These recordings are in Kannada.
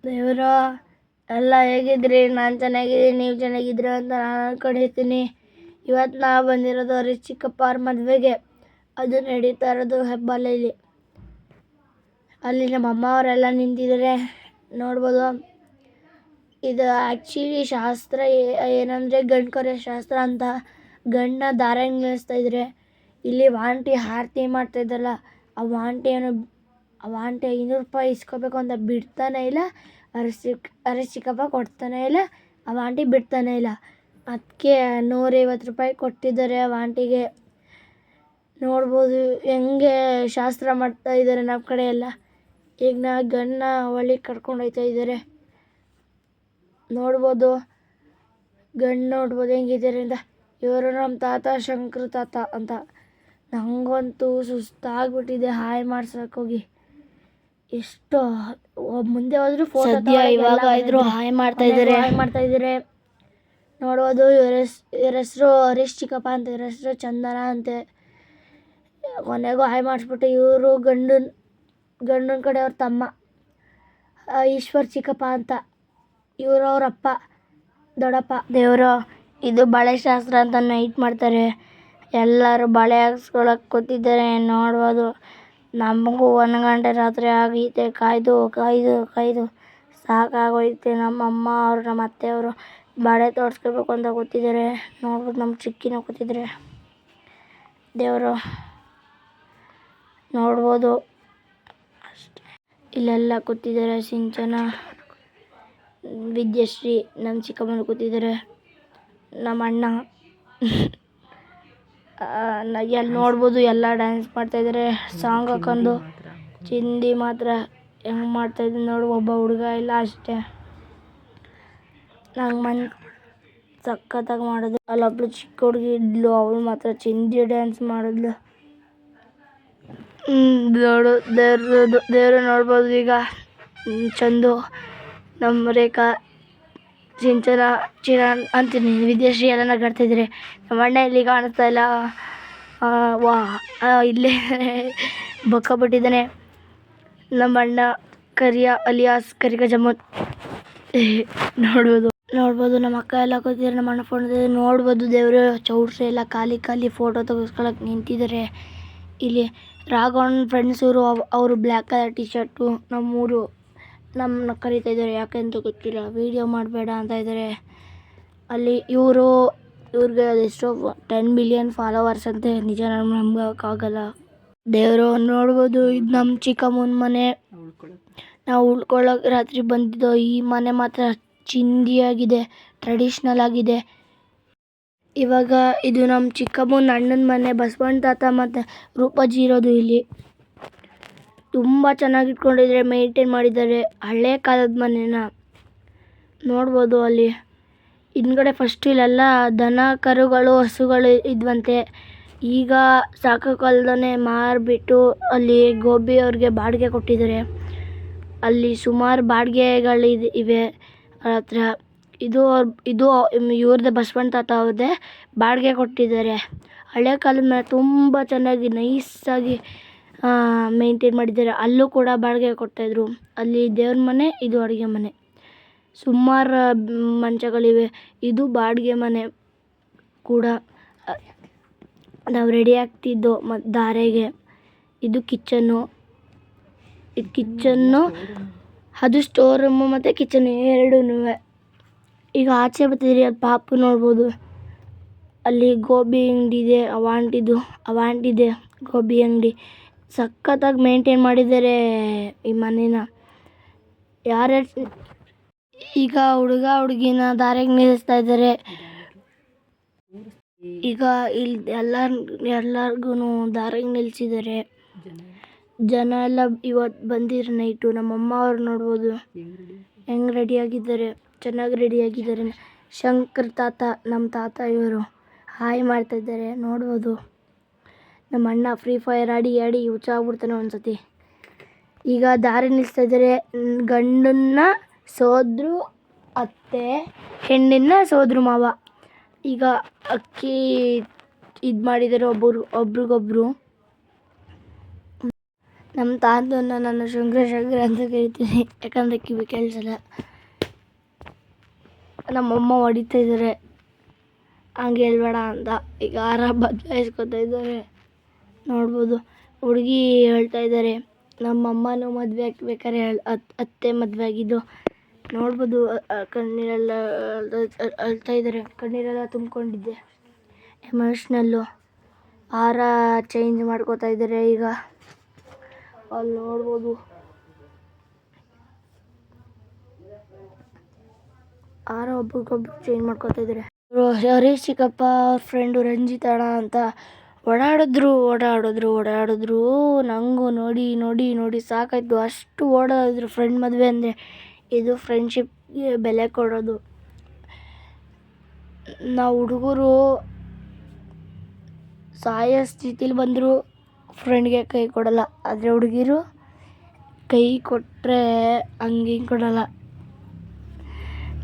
ದೇವರ ಎಲ್ಲ ಹೇಗಿದ್ರಿ? ನಾನು ಚೆನ್ನಾಗಿದ್ದೀನಿ, ನೀವು ಚೆನ್ನಾಗಿದ್ದೀರ ಅಂತ ನಾನು ಅನ್ಕೊಂಡಿರ್ತೀನಿ. ಇವತ್ತು ನಾವು ಬಂದಿರೋದು ಹರೀಶ್ ಚಿಕ್ಕಪ್ಪ ಅವ್ರ ಮದುವೆಗೆ. ಅದು ನಡೀತಾ ಇರೋದು ಹೆಬ್ಬಾಲಲ್ಲಿ. ಅಲ್ಲಿ ನಮ್ಮ ಅಮ್ಮ ಅವರೆಲ್ಲ ನಿಂತಿದ್ದಾರೆ ನೋಡ್ಬೋದು. ಇದು ಆ್ಯಕ್ಚುಲಿ ಶಾಸ್ತ್ರ ಏನಂದರೆ ಗಂಡು ಕರೆಯೋ ಶಾಸ್ತ್ರ ಅಂತ. ಗಂಡನ್ನ ದಾರ ನಿಲ್ಲಿಸ್ತಾ ಇದ್ದಾರೆ. ಇಲ್ಲಿ ವಾಂಟಿ ಆರತಿ ಮಾಡ್ತಾಯಿದ್ದಲ್ಲ, ಆ ವಾಂಟಿ 500 ರೂಪಾಯಿ ಇಸ್ಕೋಬೇಕು ಅಂತ ಬಿಡ್ತಾನೆ ಇಲ್ಲ. ಹರೀಶ್ ಚಿಕ್ಕಪ್ಪ ಕೊಡ್ತಾನೆ ಇಲ್ಲ, ಆ ವಾಂಟಿ ಬಿಡ್ತಾನೆ ಇಲ್ಲ. ಅದಕ್ಕೆ 150 ರೂಪಾಯಿ ಕೊಟ್ಟಿದ್ದಾರೆ ಆ ವಾಂಟಿಗೆ. ನೋಡ್ಬೋದು ಹೆಂಗೆ ಶಾಸ್ತ್ರ ಮಾಡ್ತಾ ಇದ್ದಾರೆ ನಮ್ಮ ಕಡೆ ಎಲ್ಲ. ಈಗ ಗಂಡನ್ನ ಒಳಗೆ ಕರ್ಕೊಂಡು ಹೋಗ್ತಾ ಇದ್ದಾರೆ. ನೋಡ್ಬೋದು ಗಂಡು ನೋಡ್ಬೋದು ಹೆಂಗಿದ್ದಾರೆ ಅಂತ. ಇವರು ನಮ್ಮ ತಾತ ಶಂಕರ ತಾತ ಅಂತ. ನನಗಂತೂ ಸುಸ್ತಾಗ್ಬಿಟ್ಟಿದೆ ಹಾಯ್ ಮಾಡ್ಸೋಕ್ಕೋಗಿ. ಎಷ್ಟು ಮುಂದೆ ಹೋದ್ರು ಫೋಟೋ ಇವಾಗ ಇದ್ರು ಹಾಯ್ ಮಾಡ್ತಾ ಇದ್ದಾರೆ. ನೋಡ್ಬೋದು ಇವ್ರ ಹೆಸರು ಹರೀಶ್ ಚಿಕ್ಕಪ್ಪ ಅಂತ, ಇವ್ರ ಹೆಸರು ಚಂದನ ಅಂತೆ. ಕೊನೆಗೂ ಹಾಯ್ ಮಾಡಿಸ್ಬಿಟ್ಟು ಇವರು ಗಂಡನ ಕಡೆ ಅವ್ರ ತಮ್ಮ ಈಶ್ವರ್ ಚಿಕ್ಕಪ್ಪ ಅಂತ, ಇವರು ಅವರಪ್ಪ ದೊಡ್ಡಪ್ಪ. ದೇವರು ಇದು ಬಳೆ ಶಾಸ್ತ್ರ ಅಂತ ನೈಟ್ ಮಾಡ್ತಾರೆ. ಎಲ್ಲರೂ ಬಳೆ ಹಾಕ್ಸ್ಕೊಳಕ್ಕೆ ಕೂತಿದ್ದಾರೆ ನೋಡ್ಬೋದು. ನಮಗೂ 1 ಗಂಟೆ ರಾತ್ರಿ ಆಗೈತೆ. ಕಾಯ್ದು ಸಾಕಾಗೋಯ್ತೆ. ನಮ್ಮ ಅಮ್ಮ ಅವರು ನಮ್ಮ ಅತ್ತೆಯವರು ಬಳೆ ತೋರಿಸ್ಕೋಬೇಕು ಅಂತ ಕೂತಿದ್ದಾರೆ. ನೋಡ್ಬೋದು ನಮ್ಮ ಚಿಕ್ಕಿನೂ ಕೂತಿದ್ದಾರೆ. ದೇವರು ನೋಡ್ಬೋದು ಅಷ್ಟೇ. ಇಲ್ಲೆಲ್ಲ ಕೂತಿದ್ದಾರೆ. ಸಿಂಚನ, ವಿದ್ಯಶ್ರೀ, ನಮ್ಮ ಚಿಕ್ಕಮ್ಮನ ಕೂತಿದ್ದಾರೆ. ನಮ್ಮ ಅಣ್ಣ ಎಲ್ಲಿ ನೋಡ್ಬೋದು ಎಲ್ಲ ಡ್ಯಾನ್ಸ್ ಮಾಡ್ತಾಯಿದ್ದಾರೆ. ಸಾಂಗ್ ಹಾಕೊಂಡು ಚಿಂದಿ ಮಾತ್ರ ಹೆಂಗೆ ಮಾಡ್ತಾಯಿದ್ದೆ ನೋಡು. ಒಬ್ಬ ಹುಡುಗ ಇಲ್ಲ ಅಷ್ಟೇ. ನಂಗೆ ಸಖತ್ತಾಗಿ ಮಾಡಿದ್ರು. ಅಲ್ಲೊಬ್ಳು ಚಿಕ್ಕ ಹುಡುಗಿ ಇದ್ಲು, ಅವಳು ಮಾತ್ರ ಚಿಂದಿ ಡ್ಯಾನ್ಸ್ ಮಾಡಿದ್ಲು. ದೇವರು ನೋಡ್ಬೋದು. ಈಗ ಚಂದು, ನಮ್ಮ ರೇಖಾ, ಸಿಂಚನ, ಚಿರಾನ್ ಅಂತೀನಿ, ವಿದ್ಯಾಶ್ರೀ ಎಲ್ಲ ನಗಾಡ್ತಿದ್ದಾರೆ. ನಮ್ಮ ಅಣ್ಣ ಇಲ್ಲಿ ಕಾಣಿಸ್ತಾ ಇಲ್ಲ. ಇಲ್ಲೇ ಬಕ್ಕಾಬಿಟ್ಟಿದ್ದಾನೆ ನಮ್ಮ ಅಣ್ಣ. ಕರಿಯ ಅಲಿಯಾಸ್ ಕರಿಕ ಜಮೂನ್. ನೋಡ್ಬೋದು ನಮ್ಮ ಅಕ್ಕ ಎಲ್ಲ ಕೂತಿದ್ದಾರೆ. ನಮ್ಮ ಅಣ್ಣ ಫೋನ್ ನೋಡ್ಬೋದು. ದೇವರು ಚೌಟ್ರಿ ಎಲ್ಲ ಖಾಲಿ ಫೋಟೋ ತೆಗೆಸ್ಕೊಳಕ್ಕೆ ನಿಂತಿದ್ದಾರೆ. ಇಲ್ಲಿ ರಾಘವನ್ ಫ್ರೆಂಡ್ಸ್ ಅವರು ಬ್ಲ್ಯಾಕ್ ಕಲರ್ ಟಿ ಶರ್ಟು. ನಮ್ಮೂರು ನಮ್ಮನ್ನ ಕರೀತಾ ಇದ್ದಾರೆ, ಯಾಕೆ ಅಂತ ಗೊತ್ತಿಲ್ಲ. ವೀಡಿಯೋ ಮಾಡಬೇಡ ಅಂತ ಇದ್ದಾರೆ. ಅಲ್ಲಿ ಇವ್ರಿಗೆ ಅದೆಷ್ಟೋ 10 ಬಿಲಿಯನ್ ಫಾಲೋವರ್ಸ್ ಅಂತೆ. ನಿಜ ನಂಬೋಕ್ಕಾಗಲ್ಲ. ದೇವರು ನೋಡ್ಬೋದು. ಇದು ನಮ್ಮ ಚಿಕ್ಕಮ್ಮನ ಮನೆ. ನಾವು ಉಳ್ಕೊಳ್ಳೋಕೆ ರಾತ್ರಿ ಬಂದಿದ್ದೋ. ಈ ಮನೆ ಮಾತ್ರ ಚಿಂದಿಯಾಗಿದೆ, ಟ್ರೆಡಿಷ್ನಲ್ ಆಗಿದೆ. ಇವಾಗ ಇದು ನಮ್ಮ ಚಿಕ್ಕಮ್ಮನ ಅಣ್ಣನ ಮನೆ. ಬಸವಣ್ಣ ತಾತ ಮತ್ತು ರೂಪಾಜಿ ಇರೋದು ಇಲ್ಲಿ. ತುಂಬ ಚೆನ್ನಾಗಿ ಇಟ್ಕೊಂಡಿದ್ದಾರೆ, ಮೇಂಟೈನ್ ಮಾಡಿದ್ದಾರೆ. ಹಳೆ ಕಾಲದ ಮನೆನ ನೋಡ್ಬೋದು. ಅಲ್ಲಿ ಹಿಂದ್ಗಡೆ ಫಸ್ಟ್ ಇಲ್ಲೆಲ್ಲ ದನ ಕರುಗಳು ಹಸುಗಳು ಇದ್ವಂತೆ. ಈಗ ಸಾಕೋಕ್ಕಲ್ದೇ ಮಾರಿಬಿಟ್ಟು ಅಲ್ಲಿ ಗೋಬಿ ಅವ್ರಿಗೆ ಬಾಡಿಗೆ ಕೊಟ್ಟಿದ್ದಾರೆ. ಅಲ್ಲಿ ಸುಮಾರು ಬಾಡಿಗೆಗಳು ಇವೆ ಅವ್ರ ಹತ್ರ. ಇದು ಇವ್ರದ್ದೇ, ಬಸವಣ್ಣ ತಾತ ಅವ್ರದ್ದೇ ಬಾಡಿಗೆ ಕೊಟ್ಟಿದ್ದಾರೆ. ಹಳೆ ಕಾಲದ ಮೇಲೆ ತುಂಬ ಚೆನ್ನಾಗಿ ನೈಸಾಗಿ ಮೇಂಟೈನ್ ಮಾಡಿದ್ದಾರೆ. ಅಲ್ಲೂ ಕೂಡ ಬಾಡಿಗೆ ಕೊಡ್ತಾಯಿದ್ರು. ಅಲ್ಲಿ ದೇವ್ರ ಮನೆ, ಇದು ಅಡುಗೆ ಮನೆ. ಸುಮಾರು ಮಂಚಗಳಿವೆ. ಇದು ಬಾಡಿಗೆ ಮನೆ ಕೂಡ. ನಾವು ರೆಡಿ ಆಗ್ತಿದ್ದೋ ಮತ್ತು ಧಾರೆಗೆ. ಇದು ಕಿಚನ್ನು, ಅದು ಸ್ಟೋರ್ ರೂಮು ಮತ್ತು ಕಿಚನ್ ಎರಡೂ. ಈಗ ಆಚೆ ಬರ್ತಿದ್ರಿ, ಅದು ಪಾಪು ನೋಡ್ಬೋದು. ಅಲ್ಲಿ ಗೋಬಿ ಅಂಗಡಿ ಇದೆ, ಅವಾಂಟಿದೆ ಗೋಬಿ ಅಂಗಡಿ. ಸಖತ್ತಾಗಿ ಮೇಂಟೈನ್ ಮಾಡಿದ್ದಾರೆ ಈ ಮನೇನ. ಈಗ ಹುಡುಗ ಹುಡುಗಿನ ದಾರಿಗೆ ನಿಲ್ಲಿಸ್ತಾ ಇದ್ದಾರೆ. ಈಗ ಇಲ್ಲಿ ಎಲ್ಲರಿಗೂ ದಾರಿಗೆ ನಿಲ್ಲಿಸಿದ್ದಾರೆ. ಜನ ಎಲ್ಲ ಇವತ್ತು ಬಂದಿರೋ ನೈಟು. ನಮ್ಮಮ್ಮ ಅವ್ರು ನೋಡ್ಬೋದು ಹೆಂಗೆ ರೆಡಿಯಾಗಿದ್ದಾರೆ, ಚೆನ್ನಾಗಿ ರೆಡಿಯಾಗಿದ್ದಾರೆ. ಶಂಕರ್ ತಾತ, ನಮ್ಮ ತಾತ ಇವರು ಹಾಯ್ ಮಾಡ್ತಾಯಿದ್ದಾರೆ ನೋಡ್ಬೋದು. ನಮ್ಮ ಅಣ್ಣ ಫ್ರೀ ಫೈರ್ ಆಡಿ ಹುಚ್ಚಾಗ್ಬಿಡ್ತಾನೆ ಒಂದ್ಸತಿ. ಈಗ ದಾರಿ ನಿಲ್ಲಿಸ್ತಾ ಇದ್ದಾರೆ. ಗಂಡನ್ನ ಸೋದ್ರು ಅತ್ತೆ, ಹೆಣ್ಣನ್ನ ಸೋದ್ರು ಮಾವ. ಈಗ ಅಕ್ಕಿ ಇದು ಮಾಡಿದ್ದಾರೆ ಒಬ್ರಿಗೊಬ್ರು. ನಮ್ಮ ತಾತನ್ನ ನಾನು ಶಂಕರ ಅಂತ ಕರಿತೀನಿ, ಯಾಕಂದರೆ ಕಿವಿ ಕೇಳಿಸಲ್ಲ. ನಮ್ಮಮ್ಮ ಹೊಡಿತಾ ಇದ್ದಾರೆ ಹಂಗೆ ಹೇಳ್ಬೇಡ ಅಂತ. ಈಗ ಹಾರ ಬದಲಾಯಿಸ್ಕೊತಾ ಇದ್ದಾರೆ ನೋಡ್ಬೋದು. ಹುಡುಗಿ ಹೇಳ್ತಾ ಇದ್ದಾರೆ, ನಮ್ಮಮ್ಮನೂ ಮದುವೆ ಆಗ್ಬೇಕಾದ್ರೆ ಅತ್ತೆ ಮದುವೆ ಆಗಿದ್ದು ನೋಡ್ಬೋದು. ಕಣ್ಣೀರೆಲ್ಲ ಅಳ್ತಾ ಇದ್ದಾರೆ, ಕಣ್ಣೀರೆಲ್ಲ ತುಂಬಿಕೊಂಡಿದ್ದೆ, ಎಮೋಷ್ನಲ್ಲು. ಹಾರ ಚೇಂಜ್ ಮಾಡ್ಕೋತಾ ಇದ್ದಾರೆ ಈಗ, ಅಲ್ಲಿ ನೋಡ್ಬೋದು. ಹಾರ ಒಬ್ರಿಗೊಬ್ರು ಚೇಂಜ್ ಮಾಡ್ಕೋತಾ ಇದ್ದಾರೆ. ಹರೀಶ್ ಚಿಕ್ಕಪ್ಪ ಅವ್ರ ಫ್ರೆಂಡು ರಂಜಿತಣ್ಣ ಅಂತ ಓಡಾಡಿದ್ರು. ನನಗೂ ನೋಡಿ ಸಾಕಾಯ್ತು. ಅಷ್ಟು ಓಡಾಡಿದ್ರು. ಫ್ರೆಂಡ್ ಮದುವೆ ಅಂದರೆ ಇದು ಫ್ರೆಂಡ್ಶಿಪ್ಗೆ ಬೆಲೆ ಕೊಡೋದು. ನಾವು ಹುಡುಗರು ಸಾಯೋ ಸ್ಥಿತಿಲಿ ಬಂದರೂ ಫ್ರೆಂಡ್ಗೆ ಕೈ ಕೊಡಲ್ಲ, ಆದರೆ ಹುಡುಗಿರು ಕೈ ಕೊಟ್ಟರೆ ಹಂಗೆ ಕೊಡಲ್ಲ.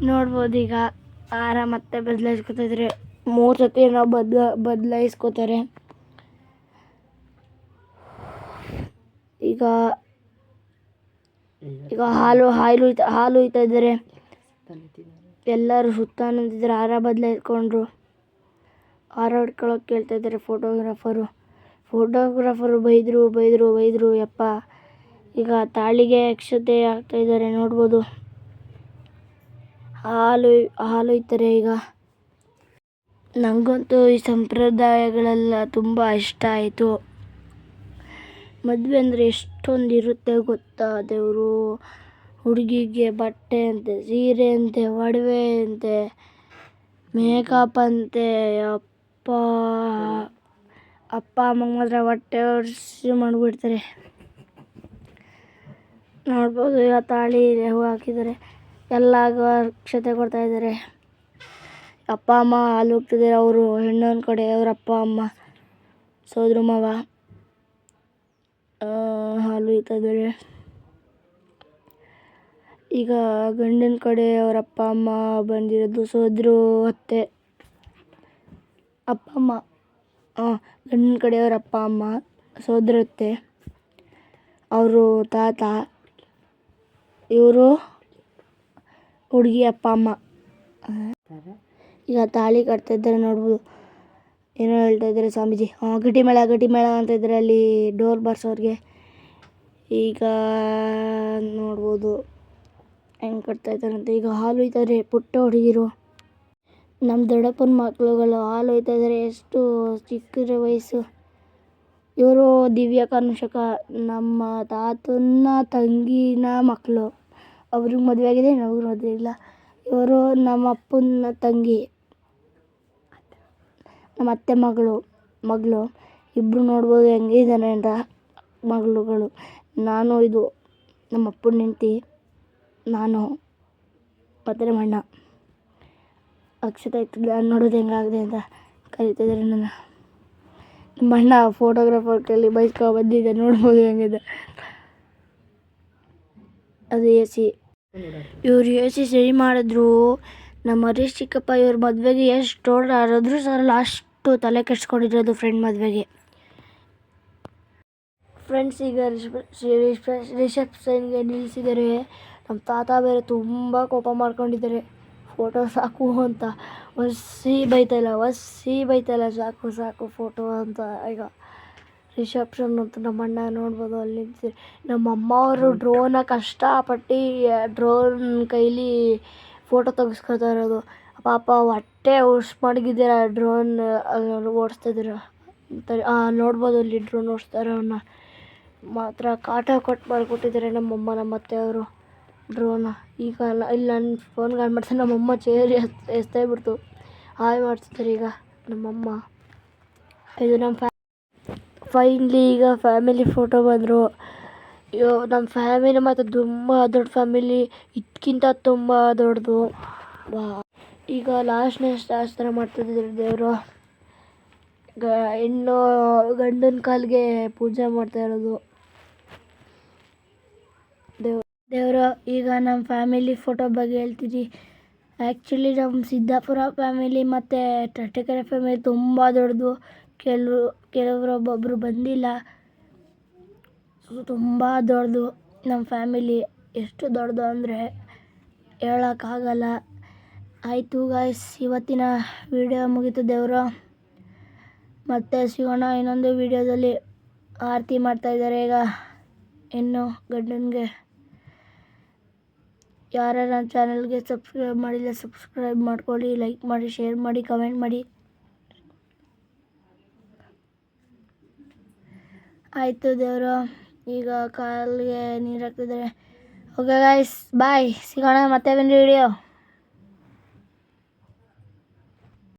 ನೋಡ್ಬೋದು ಈಗ ಹಾರ ಮತ್ತೆ ಬದಲಾಯಿಸ್ಕೊತಾ ಇದ್ದಾರೆ. 3 ಸತಿ ನಾವು ಬದಲಾಯಿಸ್ಕೋತಾರೆ. ಈಗ ಹಾಲು ಹುಯ್ತಾ ಇದ್ದಾರೆ. ಎಲ್ಲರೂ ಸುತ್ತ ನಿಂತಿದ್ದಾರೆ. ಹಾರ ಬದಲಾಯಿಸ್ಕೊಂಡ್ರು. ಹಾರ ಹೊಡ್ಕೊಳಕ್ಕೆ ಕೇಳ್ತಾ ಇದ್ದಾರೆ ಫೋಟೋಗ್ರಾಫರು ಬೈದರು ಯಪ್ಪ. ಈಗ ತಾಳಿಗೆ ಅಕ್ಷತೆ ಹಾಕ್ತಾ ಇದ್ದಾರೆ ನೋಡ್ಬೋದು. ಹಾಲು ಹುಯ್ತಾರೆ ಈಗ. ನನಗಂತೂ ಈ ಸಂಪ್ರದಾಯಗಳೆಲ್ಲ ತುಂಬ ಇಷ್ಟ ಆಯಿತು. ಮದುವೆ ಅಂದರೆ ಎಷ್ಟೊಂದು ಇರುತ್ತೆ ಗೊತ್ತಾ ದೇವರು. ಹುಡುಗಿಗೆ ಬಟ್ಟೆ ಅಂತೆ, ಸೀರೆ ಅಂತೆ, ಒಡವೆ ಅಂತೆ, ಮೇಕಪ್ ಅಂತೆ. ಅಪ್ಪ ಅಮ್ಮಂಗೆ ಮಾತ್ರ ಹೊಟ್ಟೆ ಹೊರ್ಸಿ ಮಾಡಿಬಿಡ್ತಾರೆ ನೋಡ್ಬೋದು. ಈಗ ತಾಳಿ ಹೂ ಹಾಕಿದ್ದಾರೆ, ಎಲ್ಲ ಅಕ್ಷತೆ ಕೊಡ್ತಾ ಇದ್ದಾರೆ. ಅಪ್ಪ ಅಮ್ಮ ಹಾಲು ಹೋಗ್ತಿದ್ದಾರೆ. ಅವರು ಹೆಣ್ಣೊಂದು ಕಡೆ, ಅವ್ರ ಅಪ್ಪ ಅಮ್ಮ ಸೋದರ ಮಾವ ಹಾಲು ಹುಯ್ತಾ ಇದ್ದಾರೆ. ಈಗ ಗಂಡನ ಕಡೆ ಅವ್ರ ಅಪ್ಪ ಅಮ್ಮ ಬಂದಿರೋದು, ಸೋದರು ಅತ್ತೆ ಅಪ್ಪ ಅಮ್ಮ, ಗಂಡನ ಕಡೆ ಅವ್ರ ಅಪ್ಪ ಅಮ್ಮ, ಸೋದರತ್ತೆ, ಅವರು ತಾತ, ಇವರು ಹುಡುಗಿ ಅಪ್ಪ ಅಮ್ಮ. ಈಗ ತಾಳಿ ಕಟ್ತಾ ಇದ್ದಾರೆ ನೋಡ್ಬೋದು. ಏನೋ ಹೇಳ್ತಾ ಇದ್ದಾರೆ ಸ್ವಾಮೀಜಿ. ಗಟ್ಟಿ ಮೇಳ ಅಂತ ಇದ್ದಾರೆ ಅಲ್ಲಿ ಡೋರ್ ಬಾರ್ಸೋರಿಗೆ. ಈಗ ನೋಡ್ಬೋದು ಹೆಂಗೆ ಕಟ್ತಾ ಇದ್ದಾರೆ ಅಂತ. ಈಗ ಹಾಲು ಹುಯ್ತಾರೆ ಪುಟ್ಟ ಹುಡುಗಿರು. ನಮ್ಮ ದೊಡ್ಡಪ್ಪನ ಮಕ್ಕಳುಗಳು ಹಾಲು ಹುಯ್ತಾ ಇದ್ದಾರೆ. ಎಷ್ಟು ಚಿಕ್ಕ ವಯಸ್ಸು. ಇವರು ದಿವ್ಯ ಕನುಷಕ, ನಮ್ಮ ತಾತನ ತಂಗಿನ ಮಕ್ಕಳು. ಅವ್ರಿಗೆ ಮದುವೆ ಆಗಿದೆ, ನಮಗೂ ಮದುವೆ ಇಲ್ಲ. ಇವರು ನಮ್ಮ ಅಪ್ಪನ ತಂಗಿ, ನಮ್ಮ ಅತ್ತೆ ಮಗಳು. ಇಬ್ಬರು ನೋಡ್ಬೋದು ಹೆಂಗಿದ್ದಾನೆ ಅಂತ ಮಗಳುಗಳು. ನಾನು ಇದು ನಮ್ಮ ಅಪ್ಪನ ಹೆಂಡತಿ, ನಾನು ಮತ್ತು ನಮ್ಮ ಅಣ್ಣ. ಅಕ್ಷತೆ ಇಟ್ಟಿಲ್ಲ, ನೋಡೋದು ಹೆಂಗಾಗಿದೆ ಅಂತ ಕರಿತಿದ್ದಾರೆ ನನ್ನ. ನಮ್ಮ ಅಣ್ಣ ಫೋಟೋಗ್ರಾಫರ್ ಕೈಲಿ ಬೈಸ್ಕೊ ಬಂದಿದ್ದೆ, ನೋಡ್ಬೋದು ಹೆಂಗಿದೆ. ಅದು AC. ಇವ್ರು AC ಸರಿ ಮಾಡಿದ್ರು. ನಮ್ಮ ಹರೀಶ್ ಚಿಕ್ಕಪ್ಪ ಇವ್ರ ಮದುವೆಗೆ ಎಷ್ಟು ಓಡಾಡಿದ್ರು ಸರ್, ಅಷ್ಟು ತಲೆ ಕೆಡಿಸ್ಕೊಂಡಿರೋದು ಫ್ರೆಂಡ್ ಮದುವೆಗೆ. ಫ್ರೆಂಡ್ಸ್ ಈಗ ರಿಸೆಪ್ಷನ್ಗೆ ನಿಲ್ಲಿಸಿದ್ದಾರೆ. ನಮ್ಮ ತಾತ ಬೇರೆ ತುಂಬ ಕೋಪ ಮಾಡ್ಕೊಂಡಿದ್ದಾರೆ. ಫೋಟೋ ಸಾಕು ಅಂತ ಒಸಿ ಬೈತಲ್ಲ, ಸಾಕು ಫೋಟೋ ಅಂತ. ಈಗ ರಿಸೆಪ್ಷನ್ ಅಂತ ನಮ್ಮ ಅಣ್ಣ ನೋಡ್ಬೋದು ಅಲ್ಲಿ ನಿಂತಿದ್ದಾರೆ. ನಮ್ಮಮ್ಮ ಅವರು ಡ್ರೋನ ಕಷ್ಟಪಟ್ಟು ಡ್ರೋನ್ ಕೈಲಿ ಫೋಟೋ ತೆಗೆಸ್ಕೊತಾ ಇರೋದು. ಪಾಪ ಹೊಟ್ಟೆ ಮಡಗಿದ್ದಾರೆ. ಡ್ರೋನ್ ಓಡಿಸ್ತಿದ್ದಾರೆ. ನೋಡ್ಬೋದು ಅಲ್ಲಿ ಡ್ರೋನ್ ಓಡಿಸ್ತಾರೆ. ಅವನ್ನ ಮಾತ್ರ ಕಾಟ ಕೊಟ್ಟು ಮಾಡಿಕೊಟ್ಟಿದ್ದಾರೆ ನಮ್ಮಮ್ಮ, ನಮ್ಮ ಅತ್ತೆಯವರು ಡ್ರೋನ. ಈಗ ಇಲ್ಲಿ ನನ್ನ ಫೋನ್ ಕಾಲ್ ಮಾಡ್ತಾರೆ. ನಮ್ಮಮ್ಮ ಚೇರಿ ಎಸ್ತಾ ಬಿಡ್ತು. ಹಾಯ್ ಮಾಡ್ತಿದ್ದಾರೆ ಈಗ ನಮ್ಮಮ್ಮ. ಇದು ನಮ್ಮ ಫೈನಲಿ ಈಗ ಫ್ಯಾಮಿಲಿ ಫೋಟೋ ಬಂದರು. ನಮ್ಮ ಫ್ಯಾಮಿಲಿ ಮತ್ತು ತುಂಬ ದೊಡ್ಡ ಫ್ಯಾಮಿಲಿ, ಇದಕ್ಕಿಂತ ತುಂಬ ದೊಡ್ಡದು. ಈಗ ಲಾಸ್ಟ್ನೇ ಶಾಸ್ತ್ರ ಮಾಡ್ತಿದ್ದಾರೆ ದೇವರು. ಹೆಣ್ಣು ಗಂಡನ ಕಾಲಿಗೆ ಪೂಜೆ ಮಾಡ್ತಾ ಇರೋದು ದೇವರು. ಈಗ ನಮ್ಮ ಫ್ಯಾಮಿಲಿ ಫೋಟೋ ಬಗ್ಗೆ ಹೇಳ್ತೀನಿ. ಆ್ಯಕ್ಚುಲಿ ನಮ್ಮ ಸಿದ್ದಾಪುರ ಫ್ಯಾಮಿಲಿ ಮತ್ತು ತಟ್ಟೆಕೆರೆ ಫ್ಯಾಮಿಲಿ ತುಂಬ ದೊಡ್ಡದು. ಕೆಲವರು ಒಬ್ಬೊಬ್ಬರು ಬಂದಿಲ್ಲ. ತುಂಬ ದೊಡ್ಡದು ನಮ್ಮ ಫ್ಯಾಮಿಲಿ. ಎಷ್ಟು ದೊಡ್ಡದು ಅಂದರೆ ಹೇಳೋಕ್ಕಾಗಲ್ಲ. ಆಯಿತು ಗಾಯ್ಸ್, ಇವತ್ತಿನ ವಿಡಿಯೋ ಮುಗೀತು. ದೇವರು ಮತ್ತೆ ಸಿಗೋಣ ಇನ್ನೊಂದು ವಿಡಿಯೋದಲ್ಲಿ. ಆರತಿ ಮಾಡ್ತಾಯಿದ್ದಾರೆ ಈಗ ಇನ್ನು ಗಂಡನಿಗೆ. ಯಾರು ನನ್ನ ಚಾನಲ್ಗೆ ಸಬ್ಸ್ಕ್ರೈಬ್ ಮಾಡಿಲ್ಲ ಸಬ್ಸ್ಕ್ರೈಬ್ ಮಾಡ್ಕೊಳ್ಳಿ, ಲೈಕ್ ಮಾಡಿ, ಶೇರ್ ಮಾಡಿ, ಕಮೆಂಟ್ ಮಾಡಿ. ಆಯಿತು ದೇವರು ಈಗ ಕಾಲಿಗೆ ನೀರು ಹಾಕ್ತಿದ್ದಾರೆ. ಓಕೆ ಗಾಯ್ಸ್, ಬಾಯ್, ಸಿಗೋಣ ಮತ್ತೆ ಒಂದು ವಿಡಿಯೋ.